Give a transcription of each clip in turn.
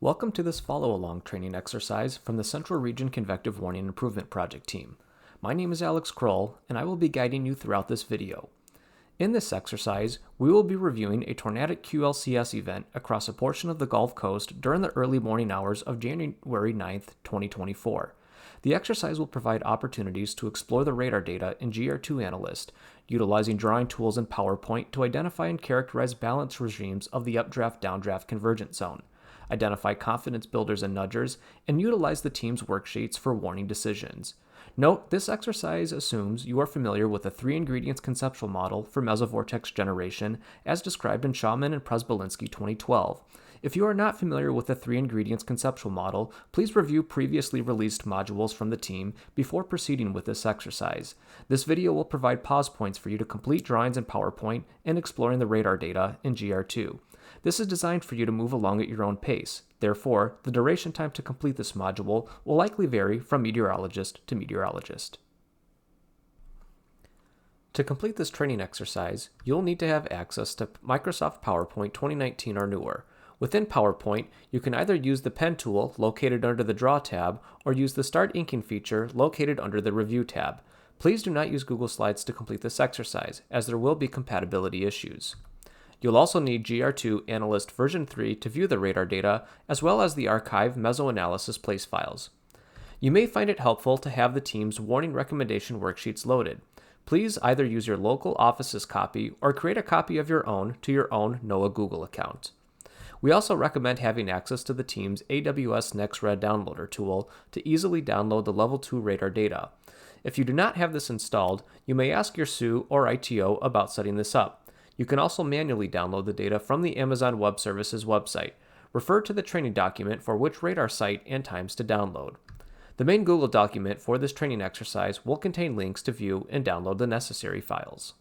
Welcome to this follow-along training exercise from the Central Region Convective Warning Improvement Project team. My name is Alex Kroll, and I will be guiding you throughout this video. In this exercise, we will be reviewing a tornadic QLCS event across a portion of the Gulf Coast during the early morning hours of January 9th, 2024. The exercise will provide opportunities to explore the radar data in GR2 Analyst, utilizing drawing tools in PowerPoint to identify and characterize balance regimes of the updraft-downdraft convergence zone, identify confidence builders and nudgers, and utilize the team's worksheets for warning decisions. Note, this exercise assumes you are familiar with the 3 ingredients conceptual model for mesovortex generation as described in Schaumann and Przybylski 2012. If you are not familiar with the 3 ingredients conceptual model, please review previously released modules from the team before proceeding with this exercise. This video will provide pause points for you to complete drawings in PowerPoint and exploring the radar data in GR2. This is designed for you to move along at your own pace. Therefore, the duration time to complete this module will likely vary from meteorologist to meteorologist. To complete this training exercise, you'll need to have access to Microsoft PowerPoint 2019 or newer. Within PowerPoint, you can either use the Pen tool located under the Draw tab or use the Start Inking feature located under the Review tab. Please do not use Google Slides to complete this exercise, as there will be compatibility issues. You'll also need GR2 Analyst version 3 to view the radar data, as well as the archive mesoanalysis place files. You may find it helpful to have the team's warning recommendation worksheets loaded. Please either use your local office's copy or create a copy of your own to your own NOAA Google account. We also recommend having access to the team's AWS NextRed downloader tool to easily download the Level 2 radar data. If you do not have this installed, you may ask your SU or ITO about setting this up. You can also manually download the data from the Amazon Web Services website. Refer to the training document for which radar site and times to download. The main Google document for this training exercise will contain links to view and download the necessary files.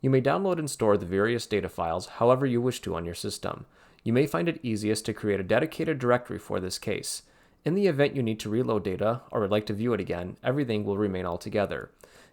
You may download and store the various data files however you wish to on your system. You may find it easiest to create a dedicated directory for this case. In the event you need to reload data or would like to view it again, everything will remain all together.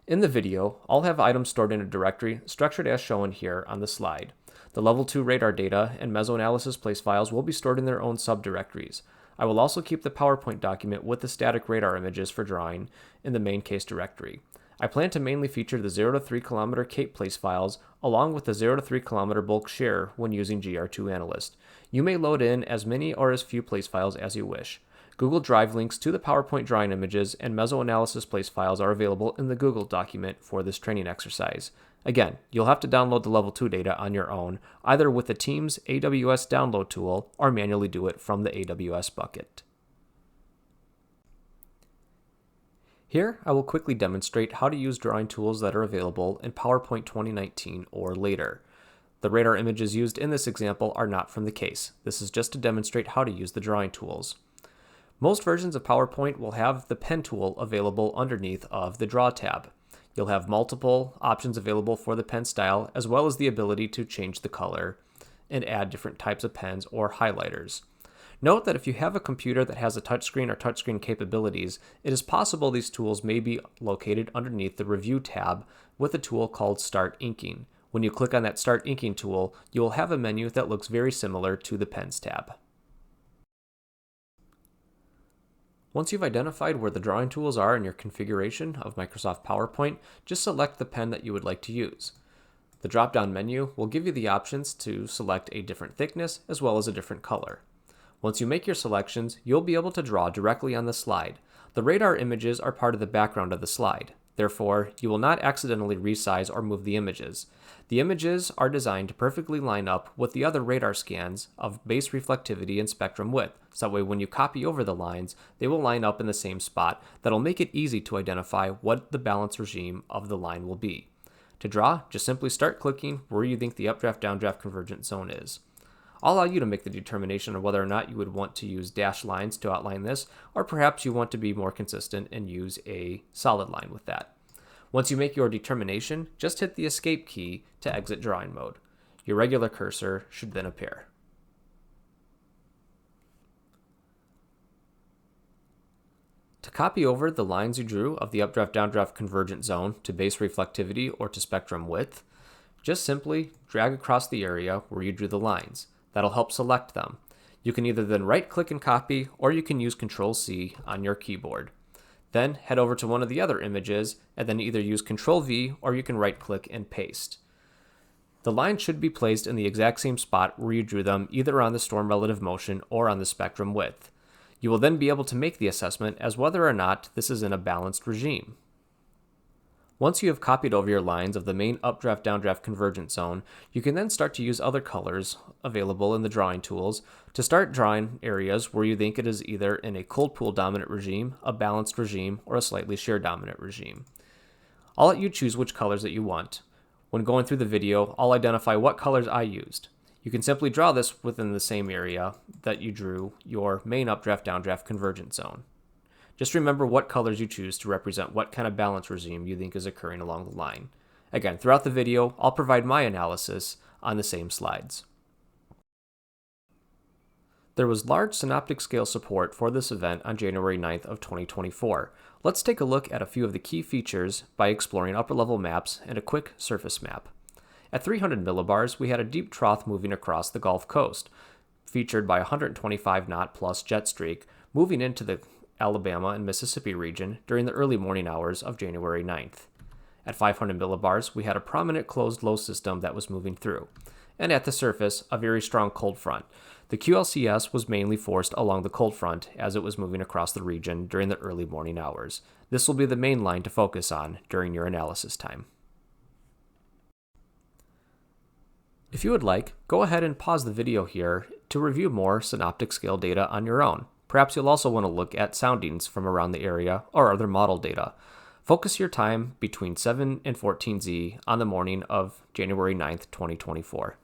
In the video, I'll have items stored in a directory structured as shown here on the slide. The Level 2 radar data and mesoanalysis place files will be stored in their own subdirectories. I will also keep the PowerPoint document with the static radar images for drawing in the main case directory. I plan to mainly feature the 0 to 3 kilometer Cape place files along with the 0 to 3 kilometer bulk share when using GR2 Analyst. You may load in as many or as few place files as you wish. Google Drive links to the PowerPoint drawing images and mesoanalysis place files are available in the Google document for this training exercise. Again, you'll have to download the Level 2 data on your own, either with the team's AWS download tool or manually do it from the AWS bucket. Here, I will quickly demonstrate how to use drawing tools that are available in PowerPoint 2019 or later. The radar images used in this example are not from the case. This is just to demonstrate how to use the drawing tools. Most versions of PowerPoint will have the Pen tool available underneath of the Draw tab. You'll have multiple options available for the pen style, as well as the ability to change the color and add different types of pens or highlighters. Note that if you have a computer that has a touchscreen or touchscreen capabilities, it is possible these tools may be located underneath the Review tab with a tool called Start Inking. When you click on that Start Inking tool, you will have a menu that looks very similar to the Pens tab. Once you've identified where the drawing tools are in your configuration of Microsoft PowerPoint, just select the pen that you would like to use. The drop-down menu will give you the options to select a different thickness as well as a different color. Once you make your selections, you'll be able to draw directly on the slide. The radar images are part of the background of the slide. Therefore, you will not accidentally resize or move the images. The images are designed to perfectly line up with the other radar scans of base reflectivity and spectrum width, so that way when you copy over the lines, they will line up in the same spot. That'll make it easy to identify what the balance regime of the line will be. To draw, just simply start clicking where you think the updraft-downdraft convergence zone is. I'll allow you to make the determination of whether or not you would want to use dashed lines to outline this, or perhaps you want to be more consistent and use a solid line with that. Once you make your determination, just hit the Escape key to exit drawing mode. Your regular cursor should then appear. To copy over the lines you drew of the updraft-downdraft convergence zone to base reflectivity or to spectrum width, Just simply drag across the area where you drew the lines. That'll help select them. You can either then right-click and copy, or you can use Control-C on your keyboard. Then head over to one of the other images, and then either use Control-V or you can right-click and paste. The lines should be placed in the exact same spot where you drew them, either on the storm relative motion or on the spectrum width. You will then be able to make the assessment as whether or not this is in a balanced regime. Once you have copied over your lines of the main updraft-downdraft convergence zone, you can then start to use other colors available in the drawing tools to start drawing areas where you think it is either in a cold pool dominant regime, a balanced regime, or a slightly shear dominant regime. I'll let you choose which colors that you want. When going through the video, I'll identify what colors I used. You can simply draw this within the same area that you drew your main updraft-downdraft convergence zone. Just remember what colors you choose to represent what kind of balance regime you think is occurring along the line. Again, throughout the video, I'll provide my analysis on the same slides. There was large synoptic scale support for this event on January 9th of 2024. Let's take a look at a few of the key features by exploring upper level maps and a quick surface map. At 300 millibars, we had a deep trough moving across the Gulf Coast, featured by a 125 knot plus jet streak, moving into the Alabama and Mississippi region during the early morning hours of January 9th. At 500 millibars, we had a prominent closed low system that was moving through. And at the surface, a very strong cold front. The QLCS was mainly forced along the cold front as it was moving across the region during the early morning hours. This will be the main line to focus on during your analysis time. If you would like, go ahead and pause the video here to review more synoptic scale data on your own. Perhaps you'll also want to look at soundings from around the area or other model data. Focus your time between 7 and 14Z on the morning of January 9th, 2024.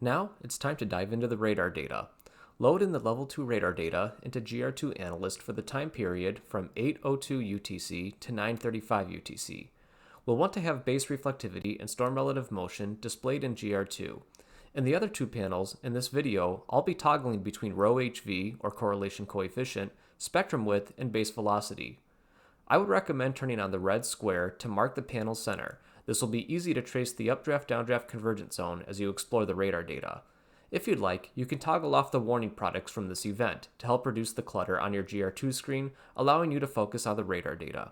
Now it's time to dive into the radar data. Load in the Level 2 radar data into GR2 Analyst for the time period from 8:02 UTC to 9:35 UTC. We'll want to have base reflectivity and storm relative motion displayed in GR2. In the other two panels in this video, I'll be toggling between ρHV, or correlation coefficient, spectrum width, and base velocity. I would recommend turning on the red square to mark the panel center. This will be easy to trace the updraft-downdraft convergence zone as you explore the radar data. If you'd like, you can toggle off the warning products from this event to help reduce the clutter on your GR2 screen, allowing you to focus on the radar data.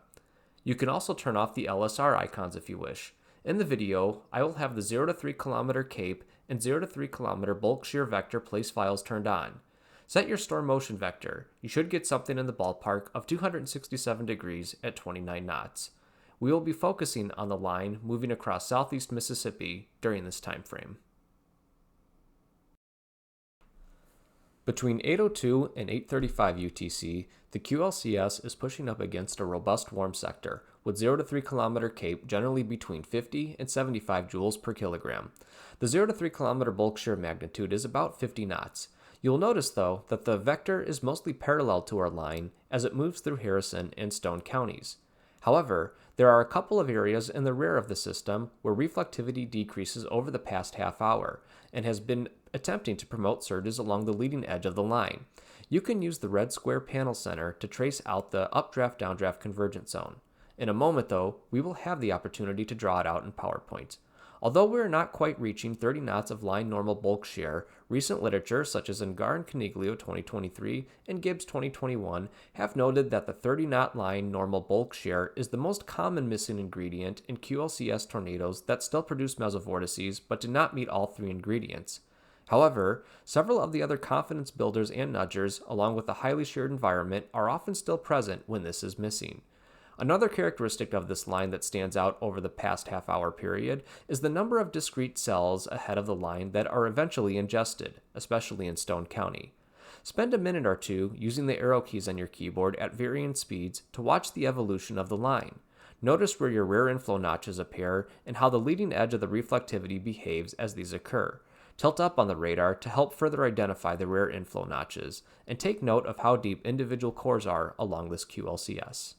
You can also turn off the LSR icons if you wish. In the video, I will have the 0 to 3 kilometer CAPE and 0 to 3 kilometer bulk shear vector place files turned on. Set your storm motion vector. You should get something in the ballpark of 267 degrees at 29 knots. We will be focusing on the line moving across southeast Mississippi during this time frame. Between 8:02 and 8:35 UTC, the QLCS is pushing up against a robust warm sector, with 0 to 3 kilometer CAPE generally between 50 and 75 joules per kilogram. The 0 to 3 kilometer bulk shear magnitude is about 50 knots. You'll notice, though, that the vector is mostly parallel to our line as it moves through Harrison and Stone counties. However, there are a couple of areas in the rear of the system where reflectivity decreases over the past half hour and has been attempting to promote surges along the leading edge of the line. You can use the red square panel center to trace out the updraft-downdraft convergence zone. In a moment, though, we will have the opportunity to draw it out in PowerPoint. Although we are not quite reaching 30 knots of line normal bulk shear, recent literature such as Ngar and Coniglio 2023 and Gibbs 2021 have noted that the 30-knot line normal bulk shear is the most common missing ingredient in QLCS tornadoes that still produce mesovortices but do not meet all three ingredients. However, several of the other confidence builders and nudgers, along with the highly sheared environment, are often still present when this is missing. Another characteristic of this line that stands out over the past half-hour period is the number of discrete cells ahead of the line that are eventually ingested, especially in Stone County. Spend a minute or two using the arrow keys on your keyboard at varying speeds to watch the evolution of the line. Notice where your rear inflow notches appear and how the leading edge of the reflectivity behaves as these occur. Tilt up on the radar to help further identify the rear inflow notches, and take note of how deep individual cores are along this QLCS.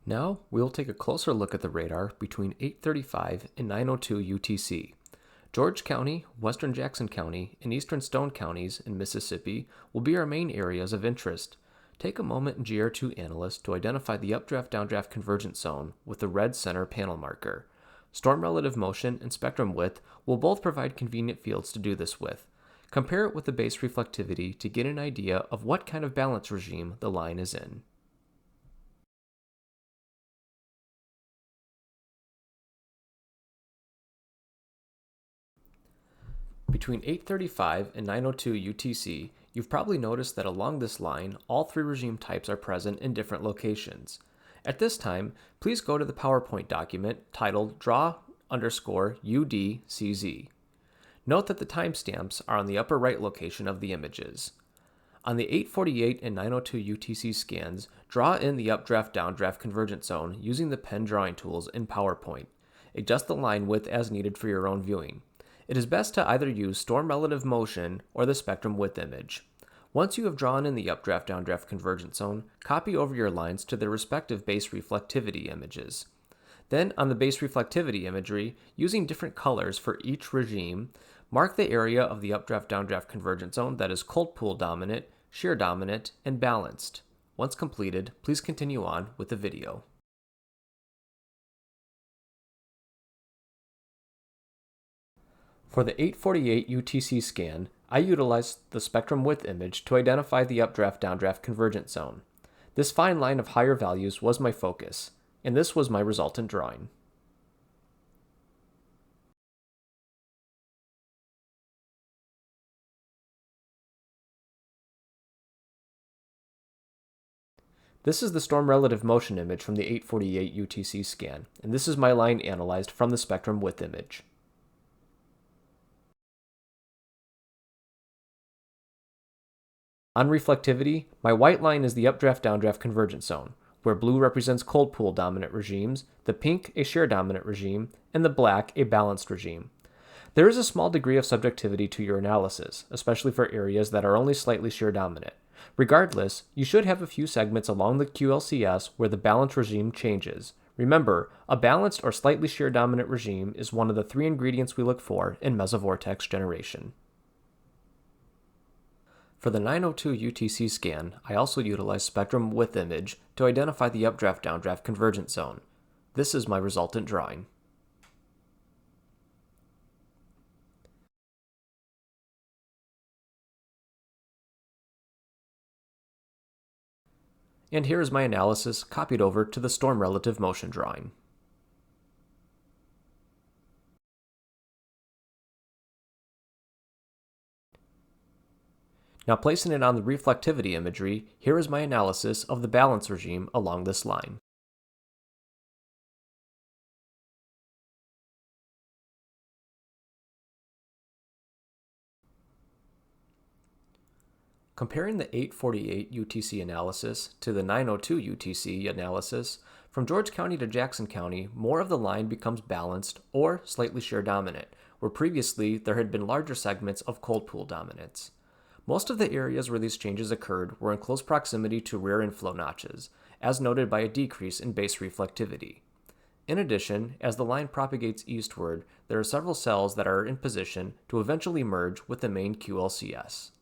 Now, we'll take a closer look at the radar between 8:35 and 9:02 UTC. George County, western Jackson County, and eastern Stone counties in Mississippi will be our main areas of interest. Take a moment in GR2 Analyst to identify the updraft-downdraft convergence zone with the red center panel marker. Storm relative motion and spectrum width will both provide convenient fields to do this with. Compare it with the base reflectivity to get an idea of what kind of balance regime the line is in. Between 835 and 902 UTC, you've probably noticed that along this line, all three regime types are present in different locations. At this time, please go to the PowerPoint document titled Draw_UDCZ. Note that the timestamps are on the upper right location of the images. On the 848 and 902 UTC scans, draw in the updraft-downdraft convergence zone using the pen drawing tools in PowerPoint. Adjust the line width as needed for your own viewing. It is best to either use storm relative motion or the spectrum width image. Once you have drawn in the updraft-downdraft convergence zone, copy over your lines to their respective base reflectivity images. Then, on the base reflectivity imagery, using different colors for each regime, mark the area of the updraft-downdraft convergence zone that is cold pool dominant, shear dominant, and balanced. Once completed, please continue on with the video. For the 848 UTC scan, I utilized the spectrum width image to identify the updraft-downdraft convergence zone. This fine line of higher values was my focus, and this was my resultant drawing. This is the storm relative motion image from the 848 UTC scan, and this is my line analyzed from the spectrum width image. On reflectivity, my white line is the updraft-downdraft convergence zone, where blue represents cold pool dominant regimes, the pink a shear dominant regime, and the black a balanced regime. There is a small degree of subjectivity to your analysis, especially for areas that are only slightly shear dominant. Regardless, you should have a few segments along the QLCS where the balance regime changes. Remember, a balanced or slightly shear dominant regime is one of the three ingredients we look for in mesovortex generation. For the 902 UTC scan, I also utilized spectrum width image to identify the updraft-downdraft convergence zone. This is my resultant drawing. And here is my analysis copied over to the storm relative motion drawing. Now placing it on the reflectivity imagery, here is my analysis of the balance regime along this line. Comparing the 848 UTC analysis to the 902 UTC analysis, from George County to Jackson County, more of the line becomes balanced or slightly shear dominant, where previously there had been larger segments of cold pool dominance. Most of the areas where these changes occurred were in close proximity to rear inflow notches, as noted by a decrease in base reflectivity. In addition, as the line propagates eastward, there are several cells that are in position to eventually merge with the main QLCS.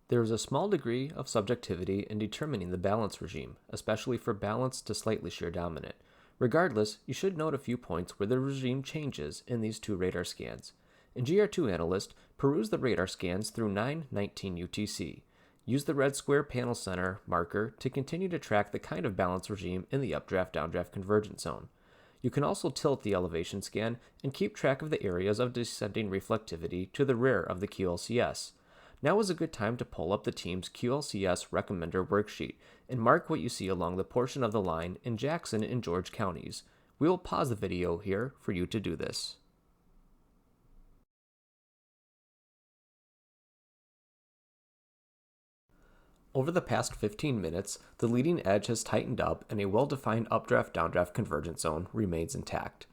There is a small degree of subjectivity in determining the balance regime, especially for balanced to slightly shear dominant. Regardless, you should note a few points where the regime changes in these two radar scans. In GR2 Analyst, peruse the radar scans through 919 UTC. Use the red square panel center marker to continue to track the kind of balance regime in the updraft-downdraft convergence zone. You can also tilt the elevation scan and keep track of the areas of descending reflectivity to the rear of the QLCS. Now is a good time to pull up the team's QLCS Recommender worksheet and mark what you see along the portion of the line in Jackson and George counties. We will pause the video here for you to do this. Over the past 15 minutes, the leading edge has tightened up and a well-defined updraft-downdraft convergence zone remains intact.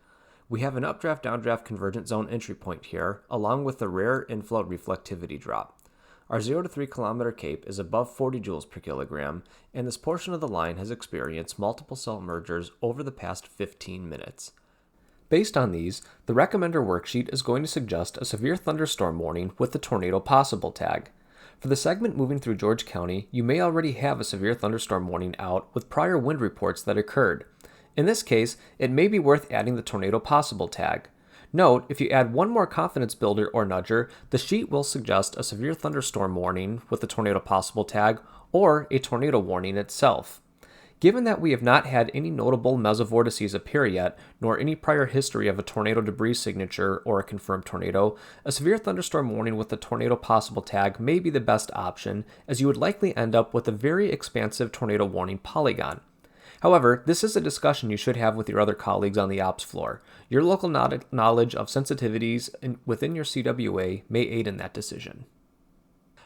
We have an updraft-downdraft convergence zone entry point here, along with the rare inflow reflectivity drop. Our 0 to 3 kilometer cape is above 40 joules per kilogram, and this portion of the line has experienced multiple cell mergers over the past 15 minutes. Based on these, the recommender worksheet is going to suggest a severe thunderstorm warning with the tornado possible tag. For the segment moving through George County, you may already have a severe thunderstorm warning out with prior wind reports that occurred. In this case, it may be worth adding the tornado possible tag. Note, if you add one more confidence builder or nudger, the sheet will suggest a severe thunderstorm warning with the tornado possible tag or a tornado warning itself. Given that we have not had any notable mesovortices appear yet, nor any prior history of a tornado debris signature or a confirmed tornado, a severe thunderstorm warning with the tornado possible tag may be the best option, as you would likely end up with a very expansive tornado warning polygon. However, this is a discussion you should have with your other colleagues on the ops floor. Your local knowledge of sensitivities within your CWA may aid in that decision.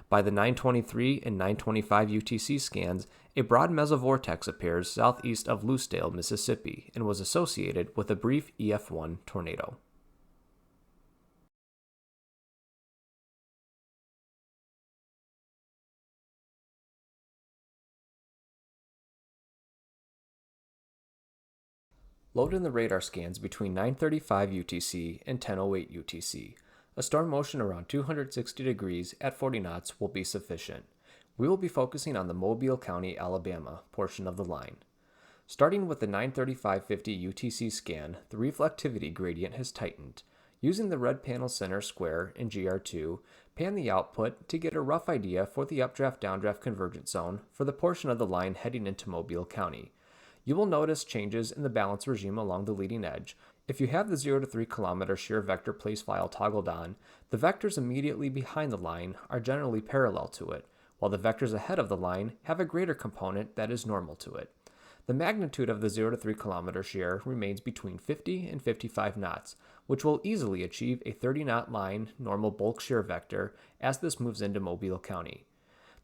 By the 923 and 925 UTC scans, a broad mesovortex appears southeast of Loosedale, Mississippi, and was associated with a brief EF1 tornado. Load in the radar scans between 935 UTC and 1008 UTC. A storm motion around 260 degrees at 40 knots will be sufficient. We will be focusing on the Mobile County, Alabama portion of the line. Starting with the 935-50 UTC scan, the reflectivity gradient has tightened. Using the red panel center square in GR2, pan the output to get a rough idea for the updraft-downdraft convergence zone for the portion of the line heading into Mobile County. You will notice changes in the balance regime along the leading edge. If you have the 0 to 3 kilometer shear vector place file toggled on, the vectors immediately behind the line are generally parallel to it, while the vectors ahead of the line have a greater component that is normal to it. The magnitude of the 0 to 3 kilometer shear remains between 50 and 55 knots, which will easily achieve a 30 knot line normal bulk shear vector as this moves into Mobile County.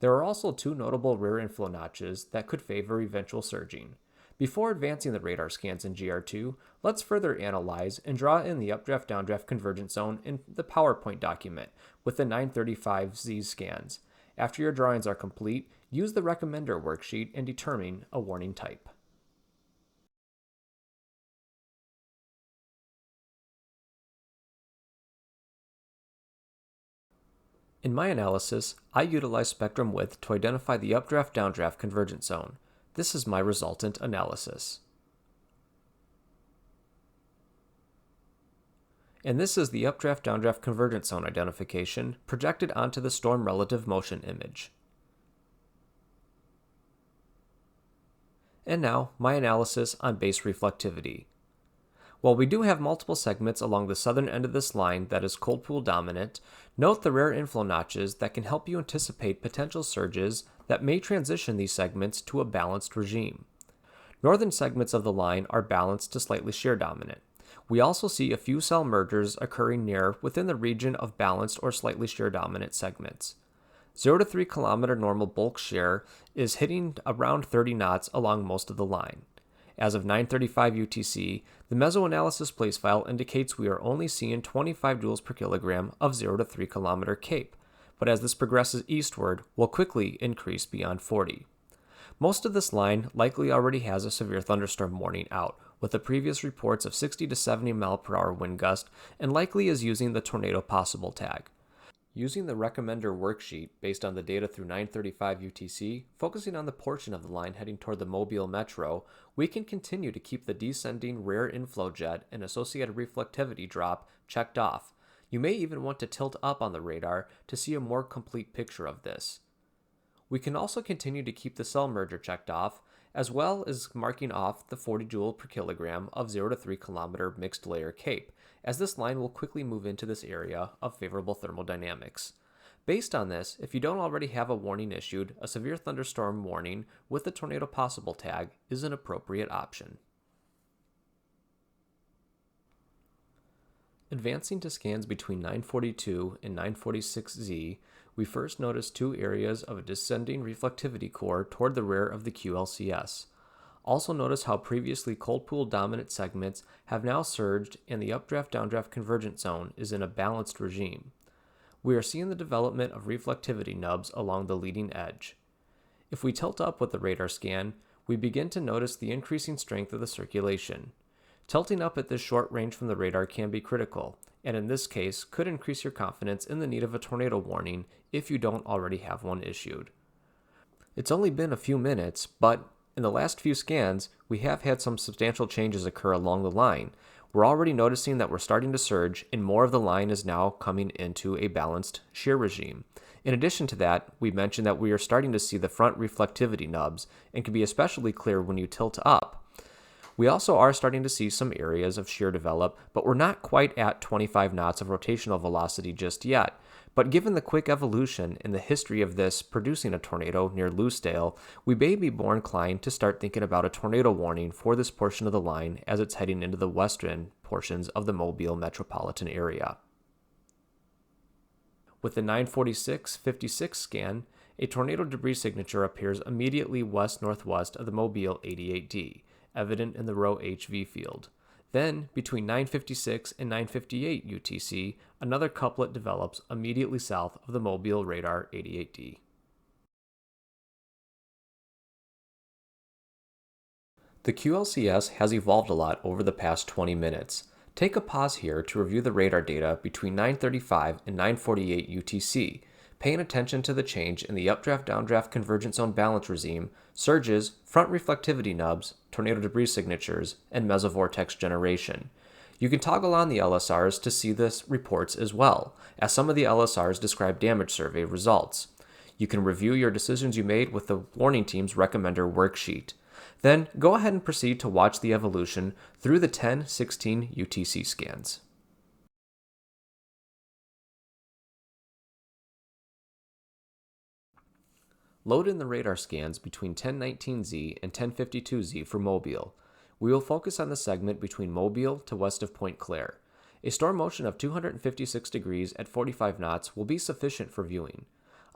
There are also two notable rear inflow notches that could favor eventual surging. Before advancing the radar scans in GR2, let's further analyze and draw in the updraft-downdraft convergence zone in the PowerPoint document with the 935Z scans. After your drawings are complete, use the recommender worksheet in determining a warning type. In my analysis, I utilize spectrum width to identify the updraft-downdraft convergence zone. This is my resultant analysis. And this is the updraft-downdraft convergence zone identification projected onto the storm relative motion image. And now, my analysis on base reflectivity. While we do have multiple segments along the southern end of this line that is cold pool dominant, note the rare inflow notches that can help you anticipate potential surges that may transition these segments to a balanced regime. Northern segments of the line are balanced to slightly shear dominant. We also see a few cell mergers occurring near within the region of balanced or slightly shear dominant segments. 0 to 3 kilometer normal bulk shear is hitting around 30 knots along most of the line. As of 935 UTC, the mesoanalysis place file indicates we are only seeing 25 joules per kilogram of 0 to 3 kilometer CAPE, but as this progresses eastward, will quickly increase beyond 40. Most of this line likely already has a severe thunderstorm warning out, with the previous reports of 60 to 70 mph wind gust, and likely is using the tornado possible tag. Using the recommender worksheet based on the data through 935 UTC, focusing on the portion of the line heading toward the Mobile Metro, we can continue to keep the descending rear inflow jet and associated reflectivity drop checked off. You may even want to tilt up on the radar to see a more complete picture of this. We can also continue to keep the cell merger checked off, as well as marking off the 40 joule per kilogram of 0 to 3 kilometer mixed layer CAPE, as this line will quickly move into this area of favorable thermodynamics. Based on this, if you don't already have a warning issued, a severe thunderstorm warning with the tornado possible tag is an appropriate option. Advancing to scans between 942 and 946Z, we first notice two areas of a descending reflectivity core toward the rear of the QLCS. Also notice how previously cold pool dominant segments have now surged and the updraft-downdraft convergence zone is in a balanced regime. We are seeing the development of reflectivity nubs along the leading edge. If we tilt up with the radar scan, we begin to notice the increasing strength of the circulation. Tilting up at this short range from the radar can be critical, and in this case could increase your confidence in the need of a tornado warning if you don't already have one issued. It's only been a few minutes, but in the last few scans, we have had some substantial changes occur along the line. We're already noticing that we're starting to surge, and more of the line is now coming into a balanced shear regime. In addition to that, we mentioned that we are starting to see the front reflectivity nubs, and can be especially clear when you tilt up. We also are starting to see some areas of shear develop, but we're not quite at 25 knots of rotational velocity just yet. But given the quick evolution in the history of this producing a tornado near Loosedale, we may be more inclined to start thinking about a tornado warning for this portion of the line as it's heading into the western portions of the Mobile metropolitan area. With the 9:46:56 scan, a tornado debris signature appears immediately west-northwest of the Mobile 88D, evident in the row HV field. Then, between 9:56 and 9:58 UTC, another couplet develops immediately south of the Mobile radar 88D. The QLCS has evolved a lot over the past 20 minutes. Take a pause here to review the radar data between 9:35 and 9:48 UTC, paying attention to the change in the updraft-downdraft convergence zone balance regime, surges, front reflectivity nubs, tornado debris signatures, and mesovortex generation. You can toggle on the LSRs to see the reports as well, as some of the LSRs describe damage survey results. You can review your decisions you made with the warning team's recommender worksheet. Then go ahead and proceed to watch the evolution through the 10:16 UTC scans. Load in the radar scans between 10:19Z and 10:52Z for Mobile. We will focus on the segment between Mobile to west of Point Claire. A storm motion of 256 degrees at 45 knots will be sufficient for viewing.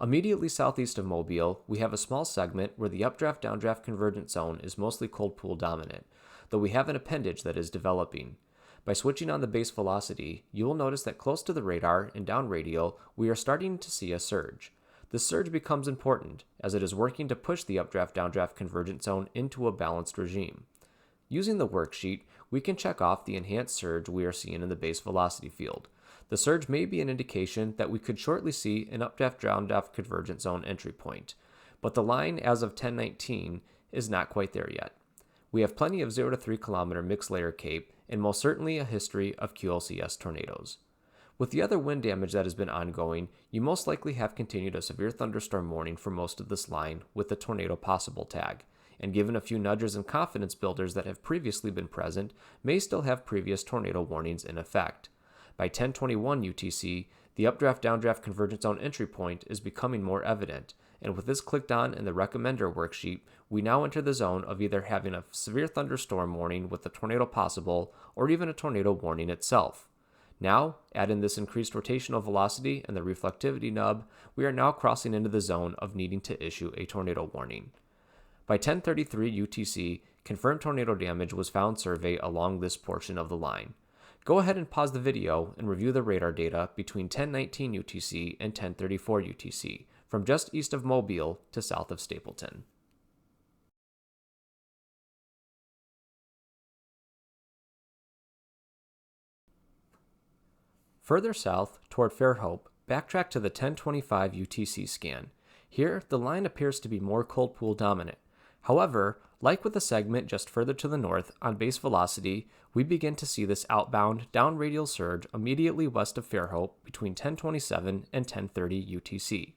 Immediately southeast of Mobile, we have a small segment where the updraft-downdraft convergence zone is mostly cold pool dominant, though we have an appendage that is developing. By switching on the base velocity, you will notice that close to the radar and down radial, we are starting to see a surge. This surge becomes important, as it is working to push the updraft-downdraft convergence zone into a balanced regime. Using the worksheet, we can check off the enhanced surge we are seeing in the base velocity field. The surge may be an indication that we could shortly see an updraft-downdraft convergence zone entry point, but the line as of 10:19 is not quite there yet. We have plenty of 0 to 3 kilometer mixed layer CAPE and most certainly a history of QLCS tornadoes. With the other wind damage that has been ongoing, you most likely have continued a severe thunderstorm warning for most of this line with the tornado possible tag, and given a few nudgers and confidence builders that have previously been present, may still have previous tornado warnings in effect. By 10:21 UTC, the updraft-downdraft convergence zone entry point is becoming more evident, and with this clicked on in the recommender worksheet, we now enter the zone of either having a severe thunderstorm warning with a tornado possible, or even a tornado warning itself. Now, add in this increased rotational velocity and the reflectivity nub, we are now crossing into the zone of needing to issue a tornado warning. By 10:33 UTC, confirmed tornado damage was found survey along this portion of the line. Go ahead and pause the video and review the radar data between 10:19 UTC and 10:34 UTC, from just east of Mobile to south of Stapleton. Further south, toward Fairhope, backtrack to the 10:25 UTC scan. Here, the line appears to be more cold pool dominant. However, like with the segment just further to the north on base velocity, we begin to see this outbound down radial surge immediately west of Fairhope between 10:27 and 10:30 UTC.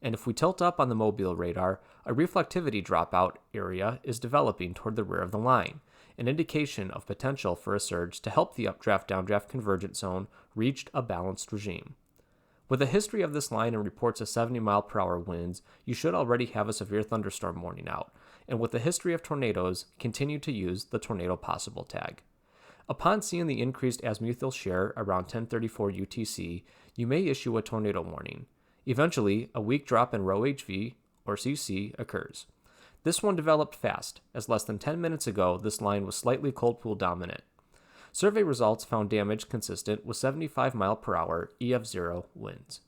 And if we tilt up on the Mobile radar, a reflectivity dropout area is developing toward the rear of the line, an indication of potential for a surge to help the updraft-downdraft convergence zone reach a balanced regime. With a history of this line and reports of 70-mile-per-hour winds, you should already have a severe thunderstorm warning out, and with a history of tornadoes, continue to use the tornado possible tag. Upon seeing the increased azimuthal shear around 10:34 UTC, you may issue a tornado warning. Eventually, a weak drop in row HV, or CC, occurs. This one developed fast, as less than 10 minutes ago this line was slightly cold pool dominant. Survey results found damage consistent with 75-mile-per-hour EF0 winds.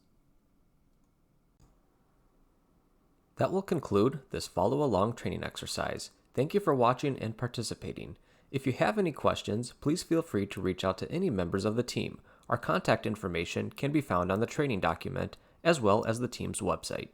That will conclude this follow-along training exercise. Thank you for watching and participating. If you have any questions, please feel free to reach out to any members of the team. Our contact information can be found on the training document as well as the team's website.